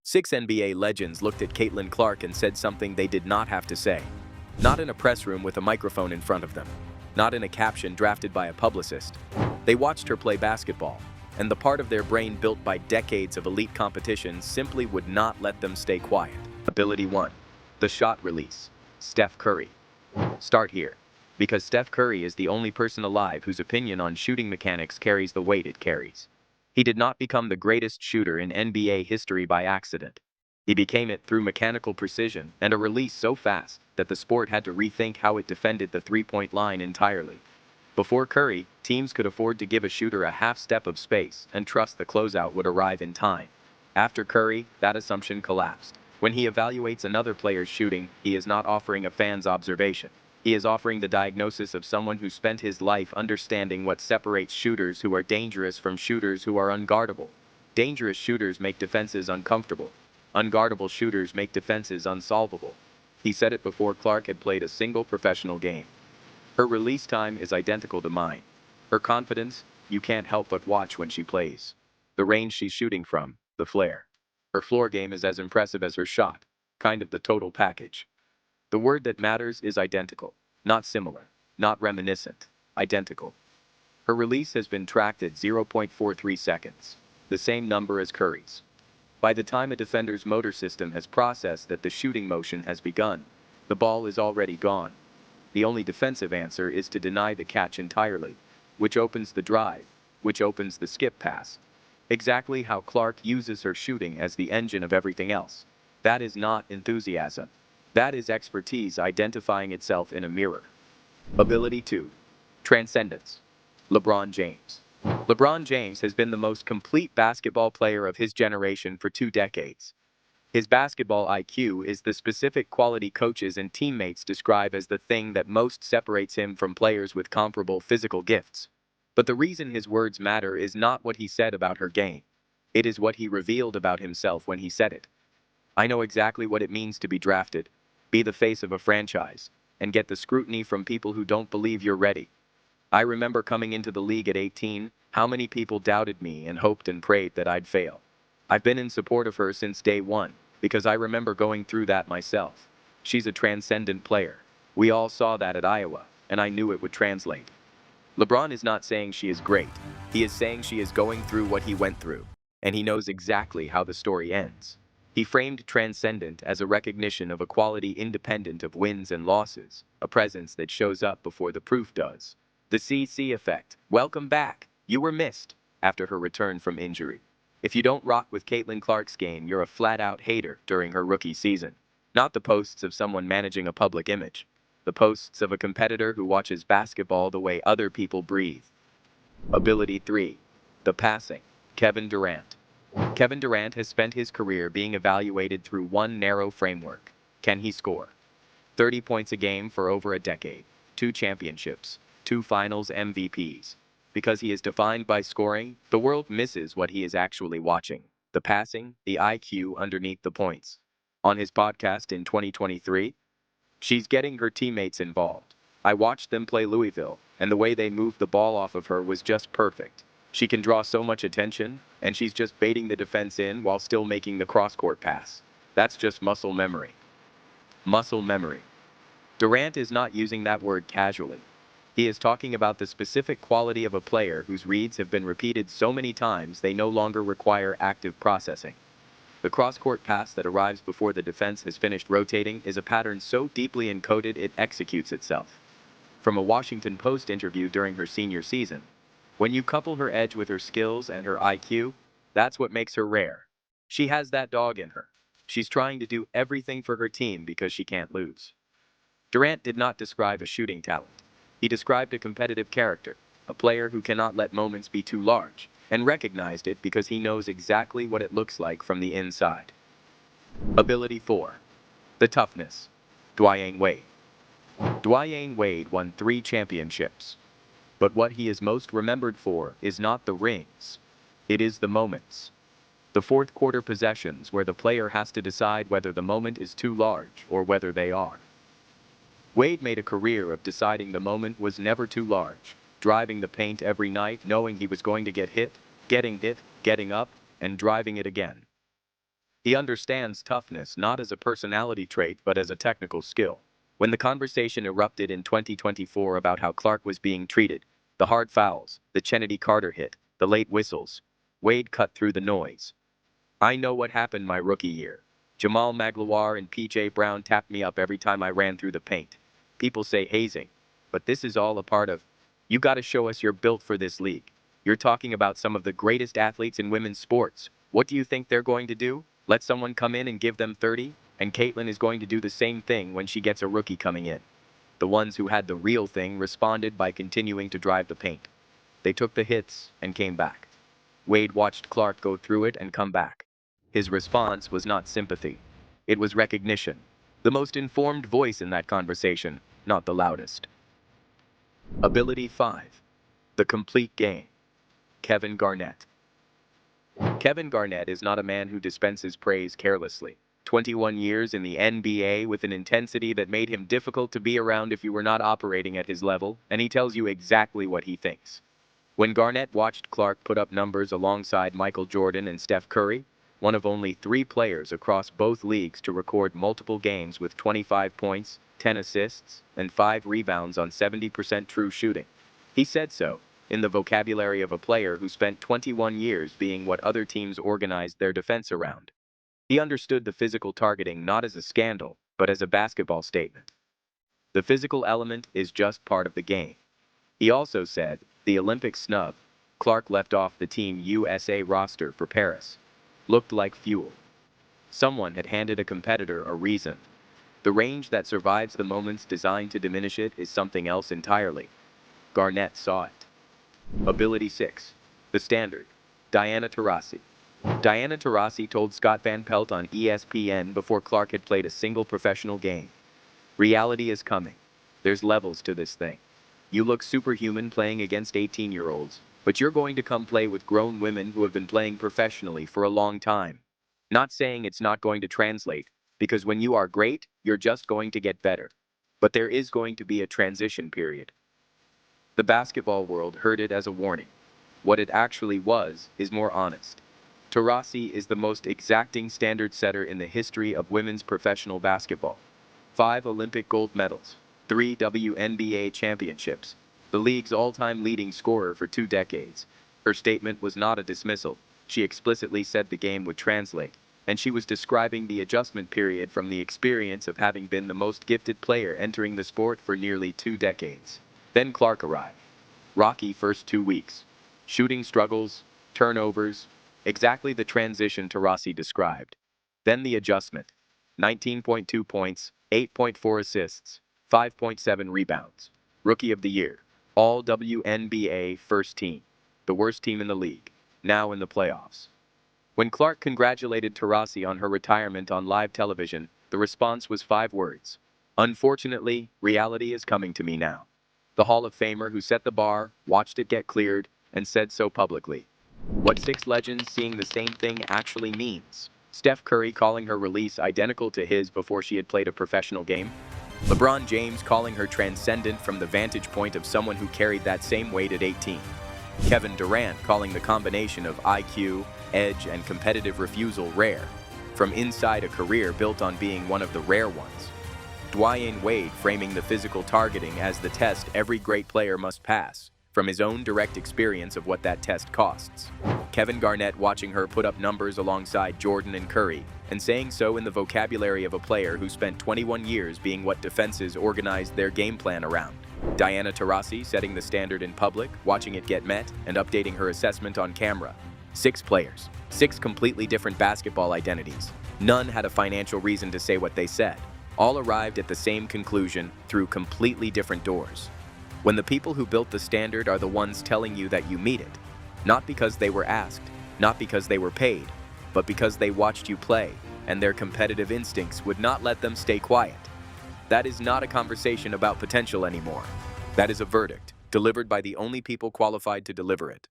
Six NBA legends looked at Caitlin Clark and said something they did not have to say. Not in a press room with a microphone in front of them. Not in a caption drafted by a publicist. They watched her play basketball, and the part of their brain built by decades of elite competition simply would not let them stay quiet. Ability 1. The shot release. Steph Curry. Start here, because Steph Curry is the only person alive whose opinion on shooting mechanics carries the weight it carries. He did not become the greatest shooter in NBA history by accident. He became it through mechanical precision and a release so fast that the sport had to rethink how it defended the three-point line entirely. Before Curry, teams could afford to give a shooter a half step of space and trust the closeout would arrive in time. After Curry, that assumption collapsed. When he evaluates another player's shooting, he is not offering a fan's observation. He is offering the diagnosis of someone who spent his life understanding what separates shooters who are dangerous from shooters who are unguardable. Dangerous shooters make defenses uncomfortable. Unguardable shooters make defenses unsolvable. He said it before Clark had played a single professional game. Her release time is identical to mine. Her confidence, you can't help but watch when she plays. The range she's shooting from, the flare. Her floor game is as impressive as her shot, kind of the total package. The word that matters is identical, not similar, not reminiscent, identical. Her release has been tracked at 0.43 seconds, the same number as Curry's. By the time a defender's motor system has processed that the shooting motion has begun, the ball is already gone. The only defensive answer is to deny the catch entirely, which opens the drive, which opens the skip pass. Exactly how Clark uses her shooting as the engine of everything else. That is not enthusiasm. That is expertise identifying itself in a mirror. Ability 2. Transcendence. LeBron James. LeBron James has been the most complete basketball player of his generation for 2 decades. His basketball IQ is the specific quality coaches and teammates describe as the thing that most separates him from players with comparable physical gifts. But the reason his words matter is not what he said about her game. It is what he revealed about himself when he said it. I know exactly what it means to be drafted, be the face of a franchise, and get the scrutiny from people who don't believe you're ready. I remember coming into the league at 18, how many people doubted me and hoped and prayed that I'd fail. I've been in support of her since day one, because I remember going through that myself. She's a transcendent player. We all saw that at Iowa, and I knew it would translate. LeBron is not saying she is great. He is saying she is going through what he went through, and he knows exactly how the story ends. He framed Transcendent as a recognition of a quality independent of wins and losses, a presence that shows up before the proof does. The CC effect. Welcome back. You were missed after her return from injury. If you don't rock with Caitlin Clark's game, you're a flat-out hater during her rookie season. Not the posts of someone managing a public image. The posts of a competitor who watches basketball the way other people breathe. Ability 3. The passing. Kevin Durant. Kevin Durant has spent his career being evaluated through one narrow framework. Can he score? 30 points a game for over a decade. 2 championships. 2 finals MVPs. Because he is defined by scoring, the world misses what he is actually watching. The passing, the IQ underneath the points. On his podcast in 2023, she's getting her teammates involved. I watched them play Louisville, and the way they moved the ball off of her was just perfect. She can draw so much attention, and she's just baiting the defense in while still making the cross-court pass. That's just muscle memory. Muscle memory. Durant is not using that word casually. He is talking about the specific quality of a player whose reads have been repeated so many times they no longer require active processing. The cross-court pass that arrives before the defense has finished rotating is a pattern so deeply encoded it executes itself. From a Washington Post interview during her senior season, when you couple her edge with her skills and her IQ, that's what makes her rare. She has that dog in her. She's trying to do everything for her team because she can't lose. Durant did not describe a shooting talent. He described a competitive character, a player who cannot let moments be too large, and recognized it because he knows exactly what it looks like from the inside. Ability 4. The toughness. Dwyane Wade. Dwyane Wade won 3 championships. But what he is most remembered for is not the rings. It is the moments. The fourth quarter possessions where the player has to decide whether the moment is too large or whether they are. Wade made a career of deciding the moment was never too large, driving the paint every night knowing he was going to get hit, getting up, and driving it again. He understands toughness not as a personality trait but as a technical skill. When the conversation erupted in 2024 about how Clark was being treated, the hard fouls, the Kennedy Carter hit, the late whistles, Wade cut through the noise. I know what happened my rookie year. Jamal Magloire and PJ Brown tapped me up every time I ran through the paint. People say hazing, but this is all a part of, you gotta show us you're built for this league. You're talking about some of the greatest athletes in women's sports. What do you think they're going to do? Let someone come in and give them 30? And Caitlin is going to do the same thing when she gets a rookie coming in. The ones who had the real thing responded by continuing to drive the paint. They took the hits and came back. Wade watched Clark go through it and come back. His response was not sympathy. It was recognition. The most informed voice in that conversation, not the loudest. Ability 5. The complete game. Kevin Garnett. Kevin Garnett is not a man who dispenses praise carelessly. 21 years in the NBA with an intensity that made him difficult to be around if you were not operating at his level, and he tells you exactly what he thinks. When Garnett watched Clark put up numbers alongside Michael Jordan and Steph Curry, one of only 3 players across both leagues to record multiple games with 25 points, 10 assists, and 5 rebounds on 70% true shooting, he said so, in the vocabulary of a player who spent 21 years being what other teams organized their defense around. He understood the physical targeting not as a scandal, but as a basketball statement. The physical element is just part of the game. He also said, the Olympic snub, Clark left off the Team USA roster for Paris, looked like fuel. Someone had handed a competitor a reason. The range that survives the moments designed to diminish it is something else entirely. Garnett saw it. Ability 6. The Standard. Diana Taurasi. Diana Taurasi told Scott Van Pelt on ESPN before Clark had played a single professional game. Reality is coming. There's levels to this thing. You look superhuman playing against 18-year-olds, but you're going to come play with grown women who have been playing professionally for a long time. Not saying it's not going to translate, because when you are great, you're just going to get better. But there is going to be a transition period. The basketball world heard it as a warning. What it actually was is more honest. Taurasi is the most exacting standard setter in the history of women's professional basketball. 5 Olympic gold medals, 3 WNBA championships, the league's all-time leading scorer for 2 decades. Her statement was not a dismissal. She explicitly said the game would translate, and she was describing the adjustment period from the experience of having been the most gifted player entering the sport for nearly 2 decades. Then Clark arrived. Rocky first 2 weeks. Shooting struggles, turnovers, exactly the transition Taurasi described. Then the adjustment. 19.2 points, 8.4 assists, 5.7 rebounds. Rookie of the Year. All WNBA first team. The worst team in the league. Now in the playoffs. When Clark congratulated Taurasi on her retirement on live television, the response was 5 words. Unfortunately, reality is coming to me now. The Hall of Famer who set the bar, watched it get cleared, and said so publicly. What 6 legends seeing the same thing actually means. Steph Curry calling her release identical to his before she had played a professional game. LeBron James calling her transcendent from the vantage point of someone who carried that same weight at 18. Kevin Durant calling the combination of IQ, edge, and competitive refusal rare, from inside a career built on being one of the rare ones. Dwyane Wade framing the physical targeting as the test every great player must pass, from his own direct experience of what that test costs. Kevin Garnett watching her put up numbers alongside Jordan and Curry, and saying so in the vocabulary of a player who spent 21 years being what defenses organized their game plan around. Diana Taurasi setting the standard in public, watching it get met, and updating her assessment on camera. 6 players, 6 completely different basketball identities. None had a financial reason to say what they said. All arrived at the same conclusion through completely different doors. When the people who built the standard are the ones telling you that you meet it, not because they were asked, not because they were paid, but because they watched you play, and their competitive instincts would not let them stay quiet. That is not a conversation about potential anymore. That is a verdict, delivered by the only people qualified to deliver it.